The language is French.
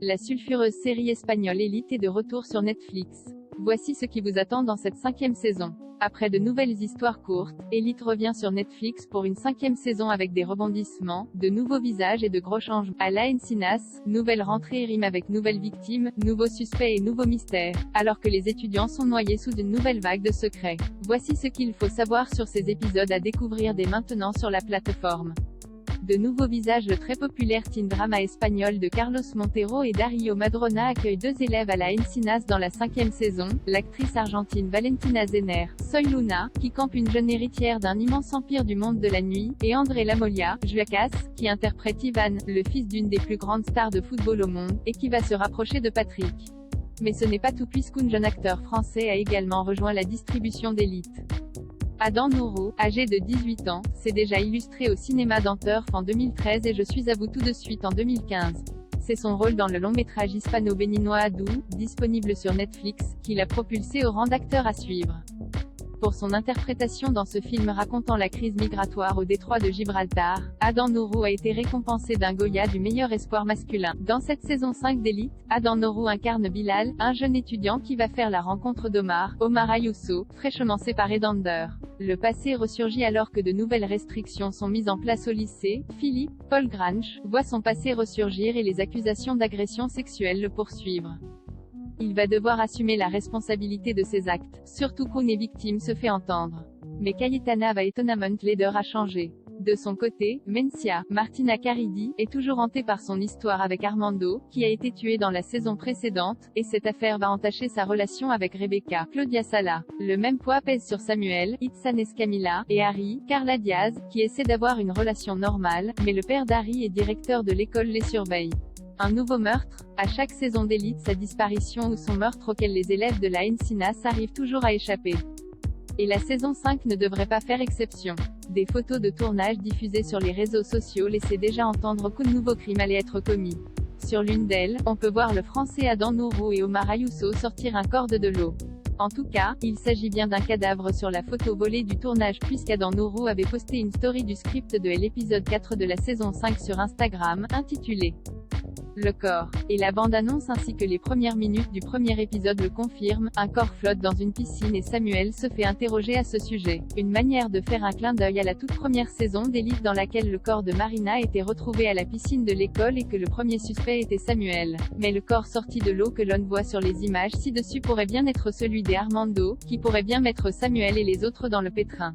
La sulfureuse série espagnole Élite est de retour sur Netflix. Voici ce qui vous attend dans cette 5e saison. Après de nouvelles histoires courtes, Élite revient sur Netflix pour une 5e saison avec des rebondissements, de nouveaux visages et de gros changements. À la Encinas, nouvelle rentrée rime avec nouvelles victimes, nouveaux suspects et nouveaux mystères, alors que les étudiants sont noyés sous une nouvelle vague de secrets. Voici ce qu'il faut savoir sur ces épisodes à découvrir dès maintenant sur la plateforme. De nouveaux visages. Le très populaire teen drama espagnol de Carlos Montero et Darío Madrona accueille 2 élèves à la Encinas dans la 5e saison, l'actrice argentine Valentina Zenner, Soy Luna, qui campe une jeune héritière d'un immense empire du monde de la nuit, et André Lamolia, Juacas, qui interprète Ivan, le fils d'une des plus grandes stars de football au monde, et qui va se rapprocher de Patrick. Mais ce n'est pas tout puisqu'un jeune acteur français a également rejoint la distribution d'Élite. Adán Nurú, âgé de 18 ans, s'est déjà illustré au cinéma dans Turf en 2013 et Je suis à vous tout de suite en 2015. C'est son rôle dans le long-métrage hispano-béninois Adú, disponible sur Netflix, qui l'a propulsé au rang d'acteur à suivre. Pour son interprétation dans ce film racontant la crise migratoire au détroit de Gibraltar, Adán Nurú a été récompensé d'un Goya du meilleur espoir masculin. Dans cette saison 5 d'Élite, Adán Nurú incarne Bilal, un jeune étudiant qui va faire la rencontre Omar Ayuso, fraîchement séparé d'Ander. Le passé ressurgit alors que de nouvelles restrictions sont mises en place au lycée. Philippe, Paul Grange, voit son passé ressurgir et les accusations d'agression sexuelle le poursuivre. Il va devoir assumer la responsabilité de ses actes, surtout qu'une victime se fait entendre. Mais Cayetana va étonnamment l'aider à changer. De son côté, Mencia, Martina Caridi, est toujours hantée par son histoire avec Armando, qui a été tué dans la saison précédente, et cette affaire va entacher sa relation avec Rebecca, Claudia Sala. Le même poids pèse sur Samuel, Itzan Escamilla, et Harry, Carla Diaz, qui essaie d'avoir une relation normale, mais le père d'Harry et directeur de l'école les surveille. Un nouveau meurtre. À chaque saison d'Élite, sa disparition ou son meurtre auquel les élèves de la Encinas arrivent toujours à échapper. Et la saison 5 ne devrait pas faire exception. Des photos de tournage diffusées sur les réseaux sociaux laissaient déjà entendre qu'un nouveau crime allait être commis. Sur l'une d'elles, on peut voir le français Adán Nurú et Omar Ayuso sortir un corps de l'eau. En tout cas, il s'agit bien d'un cadavre sur la photo volée du tournage puisqu'Adán Nurú avait posté une story du script de l'épisode 4 de la saison 5 sur Instagram, intitulée Le corps. Et la bande-annonce ainsi que les premières minutes du premier épisode le confirment, un corps flotte dans une piscine et Samuel se fait interroger à ce sujet. Une manière de faire un clin d'œil à la toute première saison d'Élite dans laquelle le corps de Marina était retrouvé à la piscine de l'école et que le premier suspect était Samuel. Mais le corps sorti de l'eau que l'on voit sur les images ci-dessus pourrait bien être celui d'Armando, qui pourrait bien mettre Samuel et les autres dans le pétrin.